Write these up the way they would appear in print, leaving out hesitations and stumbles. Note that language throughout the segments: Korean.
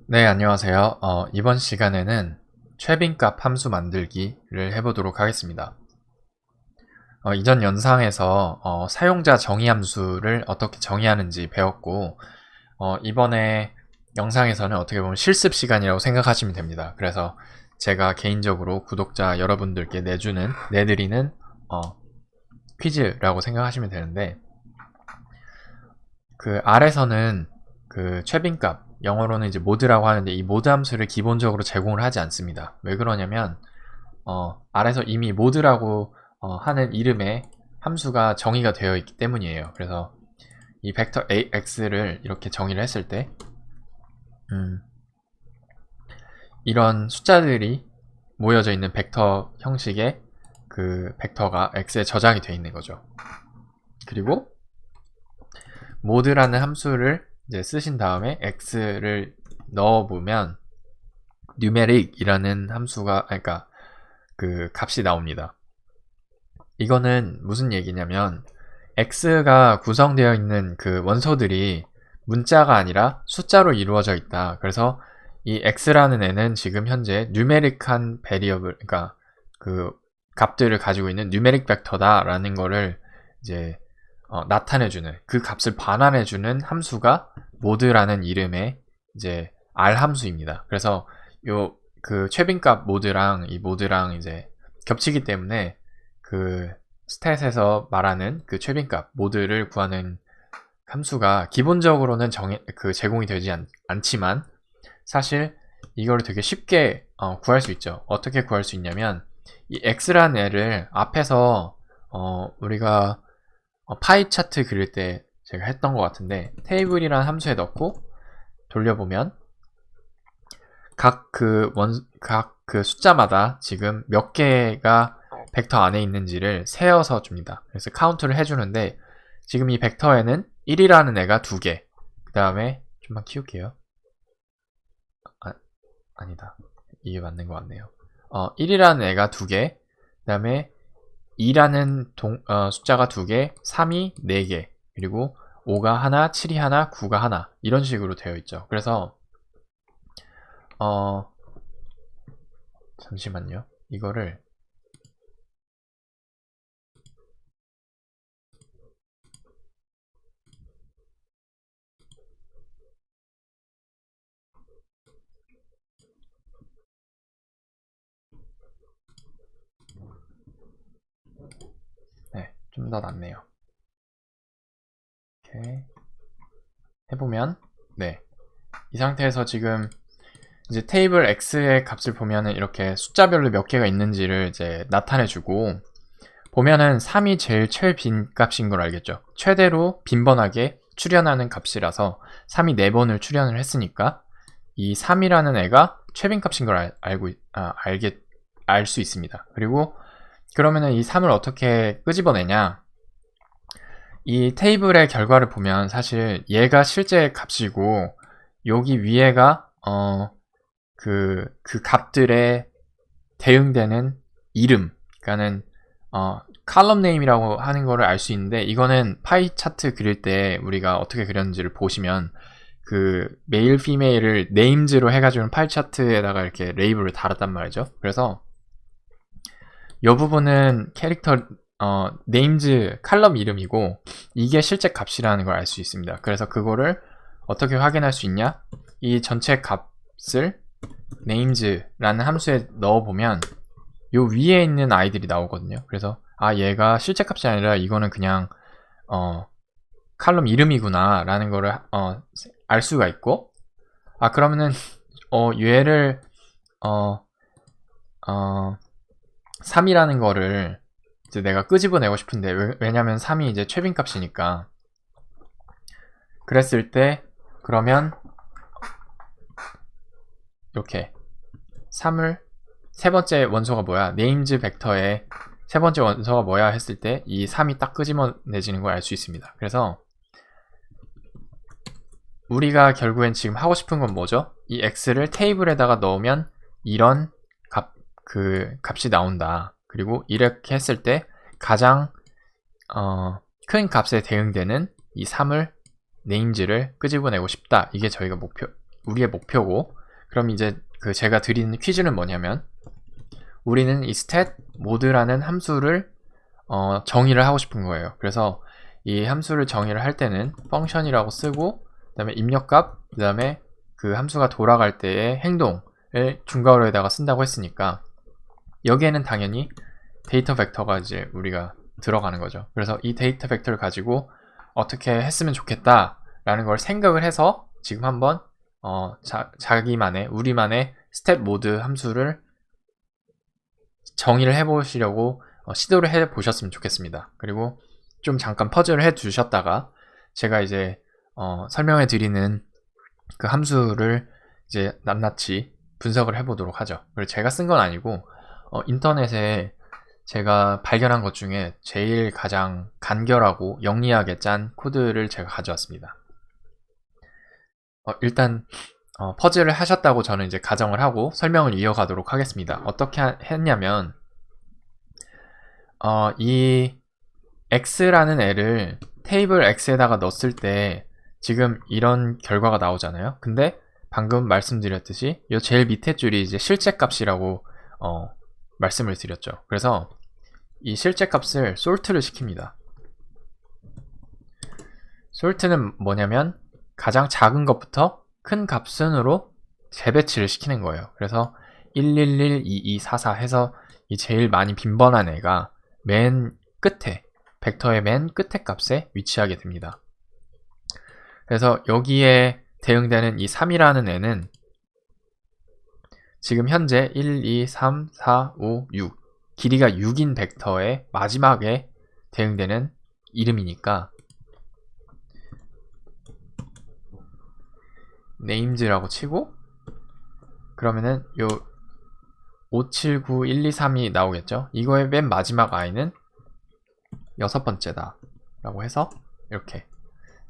네, 안녕하세요. 이번 시간에는 최빈값 함수 만들기를 해보도록 하겠습니다. 이전 영상에서 사용자 정의 함수를 어떻게 정의하는지 배웠고, 이번에 영상에서는 어떻게 보면 실습 시간이라고 생각하시면 됩니다. 그래서 제가 개인적으로 구독자 여러분들께 내드리는 퀴즈라고 생각하시면 되는데, 그 아래서는 그 최빈값, 영어로는 이제 모드라고 하는데 이 모드 함수를 기본적으로 제공을 하지 않습니다. 왜 그러냐면 아래서 이미 모드라고 하는 이름의 함수가 정의가 되어 있기 때문이에요. 그래서 이 벡터 ax를 이렇게 정의를 했을 때 이런 숫자들이 모여져 있는 벡터 형식의 그 벡터가 x에 저장이 되어 있는 거죠. 그리고 모드라는 함수를 이제 쓰신 다음에 x를 넣어보면 numeric이라는 함수가 그러니까 그 값이 나옵니다. 이거는 무슨 얘기냐면 x가 구성되어 있는 그 원소들이 문자가 아니라 숫자로 이루어져 있다. 그래서 이 x라는 애는 지금 현재 numeric한 variable, 그러니까 그 값들을 가지고 있는 numeric 벡터다라는 거를 이제 나타내주는, 그 값을 반환해주는 함수가 모드라는 이름의 이제 R 함수입니다. 그래서 요 그 최빈값 모드랑 이 모드랑 이제 겹치기 때문에 그 스탯에서 말하는 그 최빈값 모드를 구하는 함수가 기본적으로는 제공이 되지 않지만 사실 이거를 되게 쉽게 구할 수 있죠. 어떻게 구할 수 있냐면 이 x라는 애를 앞에서 우리가 파이 차트 그릴 때 제가 했던 것 같은데 테이블이라는 함수에 넣고 돌려보면 각 그 숫자마다 지금 몇 개가 벡터 안에 있는지를 세어서 줍니다. 그래서 카운트를 해주는데 지금 이 벡터에는 1이라는 애가 2개, 그 다음에 좀만 키울게요. 아니다, 이게 맞는 것 같네요. 1이라는 애가 2개, 그 다음에 2라는 숫자가 2개, 3이 4개, 그리고 5가 하나, 7이 하나, 9가 하나, 이런 식으로 되어 있죠. 그래서 잠시만요. 이거를 네, 좀 더 낫네요. 이렇게 해보면 네, 이 상태에서 지금 이제 테이블 X의 값을 보면은 이렇게 숫자별로 몇 개가 있는지를 이제 나타내주고, 보면은 3이 제일 최빈 값인 걸 알겠죠. 최대로 빈번하게 출현하는 값이라서 3이 4번을 출현을 했으니까 이 3이라는 애가 최빈 값인 걸 알 수 있습니다. 그리고 그러면은 이 3을 어떻게 끄집어내냐, 이 테이블의 결과를 보면 사실 얘가 실제 값이고 여기 위에가 그 값들에 대응되는 이름, 그러니까는 칼럼 네임이라고 하는 거를 알 수 있는데, 이거는 파이 차트 그릴 때 우리가 어떻게 그렸는지를 보시면 그 메일, 피메일을 네임즈로 해가지고 파이 차트에다가 이렇게 레이블을 달았단 말이죠. 그래서 이 부분은 캐릭터 네임즈 칼럼 이름이고 이게 실제 값이라는 걸 알 수 있습니다. 그래서 그거를 어떻게 확인할 수 있냐? 이 전체 값을 names라는 함수에 넣어보면 요 위에 있는 아이들이 나오거든요. 그래서 얘가 실제 값이 아니라 이거는 그냥 칼럼 이름이구나 라는 거를 알 수가 있고, 그러면은 얘를 3이라는 거를 이제 내가 끄집어내고 싶은데, 왜냐면 3이 이제 최빈 값이니까, 그랬을 때 그러면 이렇게 3을 세 번째 원소가 뭐야, 네임즈 벡터의 세 번째 원소가 뭐야 했을 때 이 3이 딱 끄집어내지는 걸 알 수 있습니다. 그래서 우리가 결국엔 지금 하고 싶은 건 뭐죠? 이 x를 테이블에다가 넣으면 이런 값이 나온다. 그리고 이렇게 했을 때 가장 큰 값에 대응되는 이 3을 네임즈를 끄집어내고 싶다. 이게 저희가 우리의 목표고, 그럼 이제 그 제가 드리는 퀴즈는 뭐냐면, 우리는 이 stat mode라는 함수를 정의를 하고 싶은 거예요. 그래서 이 함수를 정의를 할 때는 function이라고 쓰고, 그 다음에 입력값, 그 다음에 그 함수가 돌아갈 때의 행동을 중괄호에다가 쓴다고 했으니까 여기에는 당연히 데이터 벡터가 이제 우리가 들어가는 거죠. 그래서 이 데이터 벡터를 가지고 어떻게 했으면 좋겠다 라는 걸 생각을 해서 지금 한번 자기만의, 우리만의 스텝 모드 함수를 정의를 해보시려고 시도를 해보셨으면 좋겠습니다. 그리고 좀 잠깐 퍼즐을 해두셨다가 제가 이제 설명해 드리는 그 함수를 이제 낱낱이 분석을 해보도록 하죠. 그리고 제가 쓴 건 아니고 인터넷에 제가 발견한 것 중에 제일 가장 간결하고 영리하게 짠 코드를 제가 가져왔습니다. 일단 퍼즐을 하셨다고 저는 이제 가정을 하고 설명을 이어가도록 하겠습니다. 어떻게 했냐면 이 x라는 애를 테이블 x에다가 넣었을 때 지금 이런 결과가 나오잖아요. 근데 방금 말씀드렸듯이 이 제일 밑에 줄이 이제 실제 값이라고 말씀을 드렸죠. 그래서 이 실제 값을 sort를 시킵니다. sort는 뭐냐면 가장 작은 것부터 큰 값 순으로 재배치를 시키는 거예요. 그래서 111, 22, 44 해서 이 제일 많이 빈번한 애가 맨 끝에, 벡터의 맨 끝에 값에 위치하게 됩니다. 그래서 여기에 대응되는 이 3이라는 애는 지금 현재 1, 2, 3, 4, 5, 6 길이가 6인 벡터의 마지막에 대응되는 이름이니까 names라고 치고 그러면은 요 5, 7, 9, 1, 2, 3이 나오겠죠. 이거의 맨 마지막 i는 여섯 번째다 라고 해서 이렇게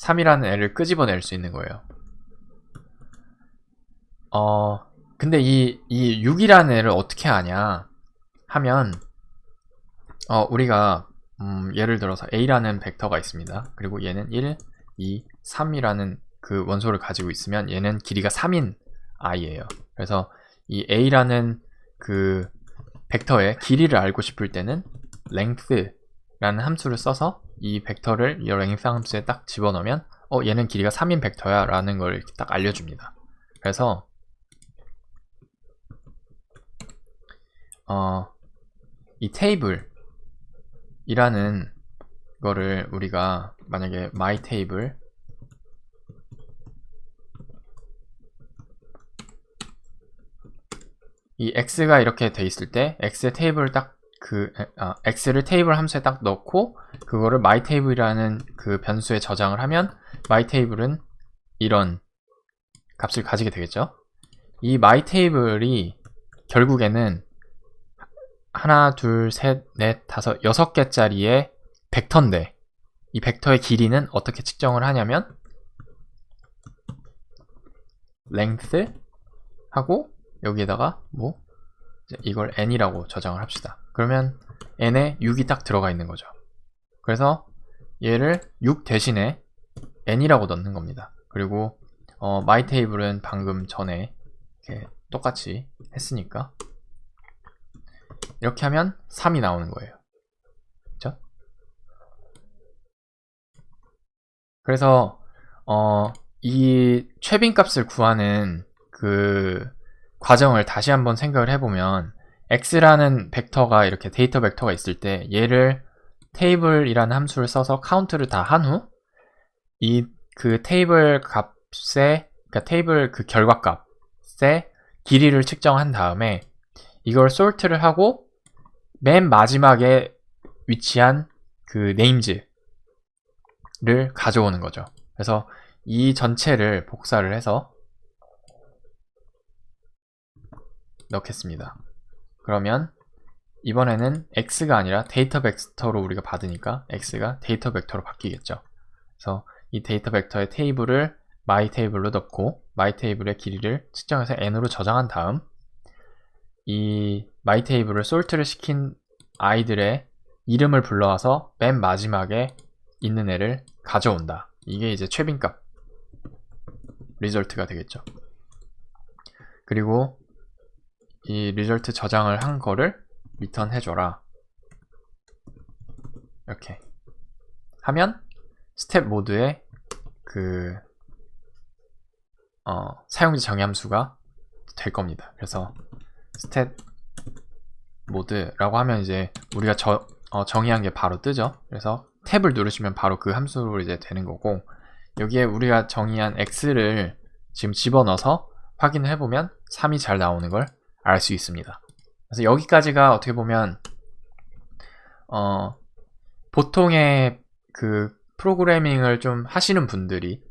3이라는 애를 끄집어낼 수 있는 거예요. 근데 이 6이라는 애를 어떻게 아냐 하면 우리가 예를 들어서 a라는 벡터가 있습니다. 그리고 얘는 1, 2, 3이라는 그 원소를 가지고 있으면 얘는 길이가 3인 i예요. 그래서 이 a라는 그 벡터의 길이를 알고 싶을 때는 length라는 함수를 써서 이 벡터를 이 length 함수에 딱 집어넣으면 얘는 길이가 3인 벡터야 라는 걸 이렇게 딱 알려줍니다. 그래서 이 테이블 이라는 거를 우리가 만약에 my table 이 x가 이렇게 돼 있을 때 x의 테이블을 딱 x를 테이블 함수에 딱 넣고 그거를 my table이라는 그 변수에 저장을 하면 my table은 이런 값을 가지게 되겠죠. 이 my table이 결국에는 하나, 둘, 셋, 넷, 다섯, 6개짜리의 벡터인데 이 벡터의 길이는 어떻게 측정을 하냐면 length 하고 여기에다가 뭐 이걸 n이라고 저장을 합시다. 그러면 n에 6이 딱 들어가 있는 거죠. 그래서 얘를 6 대신에 n이라고 넣는 겁니다. 그리고 my table은 방금 전에 이렇게 똑같이 했으니까 이렇게 하면 3이 나오는 거예요. 그렇죠? 그래서 이 최빈 값을 구하는 그 과정을 다시 한번 생각을 해보면 x라는 벡터가 이렇게 데이터 벡터가 있을 때 얘를 테이블이라는 함수를 써서 카운트를 다 한 후 이 그 테이블 값에 그러니까 테이블 그 결과 값의 길이를 측정한 다음에 이걸 sort를 하고 맨 마지막에 위치한 그 names를 가져오는 거죠. 그래서 이 전체를 복사를 해서 넣겠습니다. 그러면 이번에는 x가 아니라 데이터 벡터로 우리가 받으니까 x가 데이터 벡터로 바뀌겠죠. 그래서 이 데이터 벡터의 테이블을 my table로 넣고 my table의 길이를 측정해서 n으로 저장한 다음 이 my table을 sort를 시킨 아이들의 이름을 불러와서 맨 마지막에 있는 애를 가져온다. 이게 이제 최빈값 리절트가 되겠죠. 그리고 이 리절트 저장을 한 거를 리턴 해줘라. 이렇게 하면 스텝 모드에 그 사용자 정의함수가 될 겁니다. 그래서 스텝 모드라고 하면 이제 우리가 정의한 게 바로 뜨죠. 그래서 탭을 누르시면 바로 그 함수로 이제 되는 거고, 여기에 우리가 정의한 x를 지금 집어넣어서 확인을 해보면 3이 잘 나오는 걸 알 수 있습니다. 그래서 여기까지가 어떻게 보면 보통의 그 프로그래밍을 좀 하시는 분들이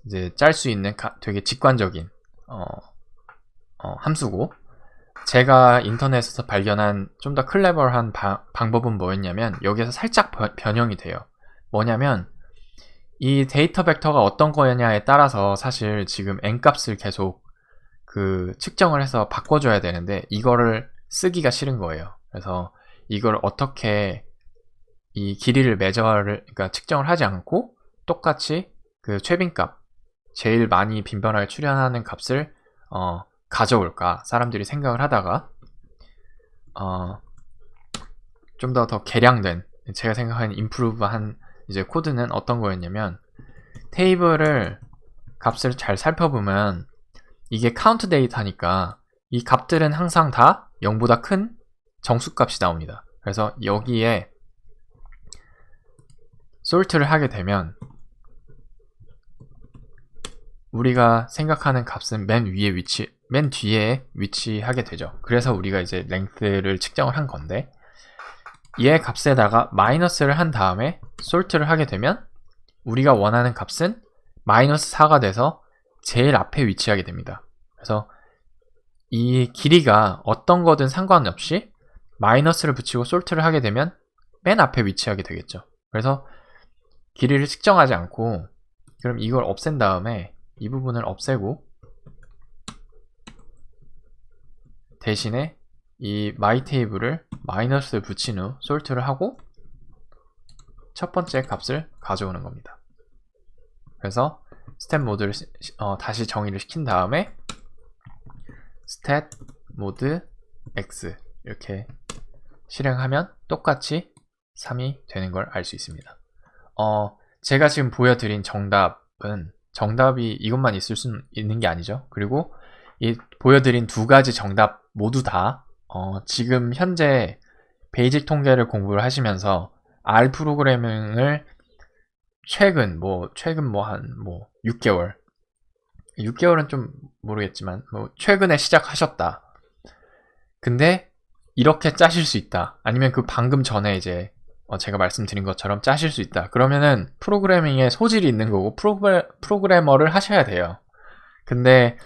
이제 짤 수 있는 되게 직관적인 함수고, 제가 인터넷에서 발견한 좀 더 클레버한 방법은 뭐였냐면 여기에서 살짝 변형이 돼요. 뭐냐면 이 데이터 벡터가 어떤 거냐에 따라서 사실 지금 n값을 계속 그 측정을 해서 바꿔줘야 되는데 이거를 쓰기가 싫은 거예요. 그래서 이걸 어떻게 이 길이를 그러니까 측정을 하지 않고 똑같이 그 최빈값, 제일 많이 빈번하게 출현하는 값을 가져올까 사람들이 생각을 하다가 좀 더 개량된, 제가 생각하는 임프루브한 이제 코드는 어떤 거였냐면, 테이블을 값을 잘 살펴보면 이게 카운트 데이터니까 이 값들은 항상 다 0보다 큰 정수값이 나옵니다. 그래서 여기에 솔트를 하게 되면 우리가 생각하는 값은 맨 뒤에 위치하게 되죠. 그래서 우리가 이제 랭스를 측정을 한 건데, 얘 값에다가 마이너스를 한 다음에 솔트를 하게 되면 우리가 원하는 값은 마이너스 4가 돼서 제일 앞에 위치하게 됩니다. 그래서 이 길이가 어떤 거든 상관없이 마이너스를 붙이고 솔트를 하게 되면 맨 앞에 위치하게 되겠죠. 그래서 길이를 측정하지 않고, 그럼 이걸 없앤 다음에 이 부분을 없애고 대신에 이 my 테이블을 마이너스를 붙인 후 솔트를 하고 첫 번째 값을 가져오는 겁니다. 그래서 스텝 모드를 다시 정의를 시킨 다음에 스텝 모드 x 이렇게 실행하면 똑같이 3이 되는 걸 알 수 있습니다. 제가 지금 보여드린 정답이 이것만 있을 수 있는 게 아니죠. 그리고 이 보여드린 두 가지 정답 모두 다 지금 현재 베이직 통계를 공부를 하시면서 R 프로그래밍을 최근 한 6개월은 좀 모르겠지만 최근에 시작하셨다. 근데 이렇게 짜실 수 있다. 아니면 그 방금 전에 이제 제가 말씀드린 것처럼 짜실 수 있다. 그러면은 프로그래밍에 소질이 있는 거고 프로그래머를 하셔야 돼요. 근데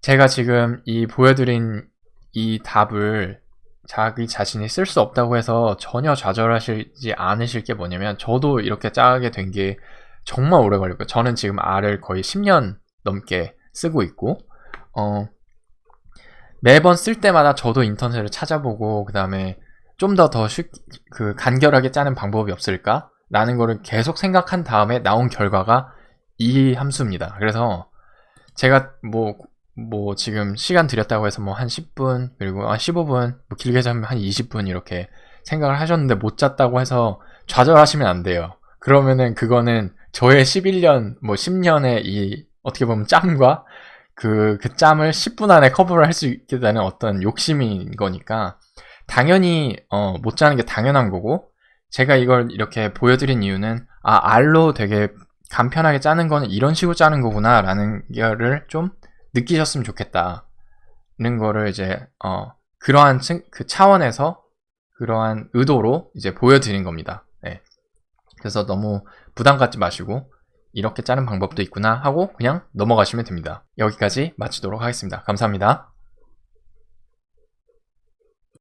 제가 지금 이 보여드린 이 답을 자기 자신이 쓸 수 없다고 해서 전혀 좌절하시지 않으실 게 뭐냐면, 저도 이렇게 짜게 된 게 정말 오래 걸렸고요. 저는 지금 R을 거의 10년 넘게 쓰고 있고, 매번 쓸 때마다 저도 인터넷을 찾아보고, 그 다음에 좀 더 간결하게 짜는 방법이 없을까? 라는 거를 계속 생각한 다음에 나온 결과가 이 함수입니다. 그래서 제가 지금 시간 들였다고 해서 한 10분, 그리고 15분, 길게 잡으면 한 20분 이렇게 생각을 하셨는데 못 짰다고 해서 좌절하시면 안 돼요. 그러면은 그거는 저의 10년의 이 어떻게 보면 짬과 그 짬을 10분 안에 커버를 할 수 있게 되는 어떤 욕심인 거니까, 당연히 못 짜는 게 당연한 거고, 제가 이걸 이렇게 보여드린 이유는 R로 되게 간편하게 짜는 거는 이런 식으로 짜는 거구나 라는 거를 좀 느끼셨으면 좋겠다는 거를 이제 그러한 그 차원에서 그러한 의도로 이제 보여드린 겁니다. 네. 그래서 너무 부담 갖지 마시고 이렇게 짜는 방법도 있구나 하고 그냥 넘어가시면 됩니다. 여기까지 마치도록 하겠습니다. 감사합니다.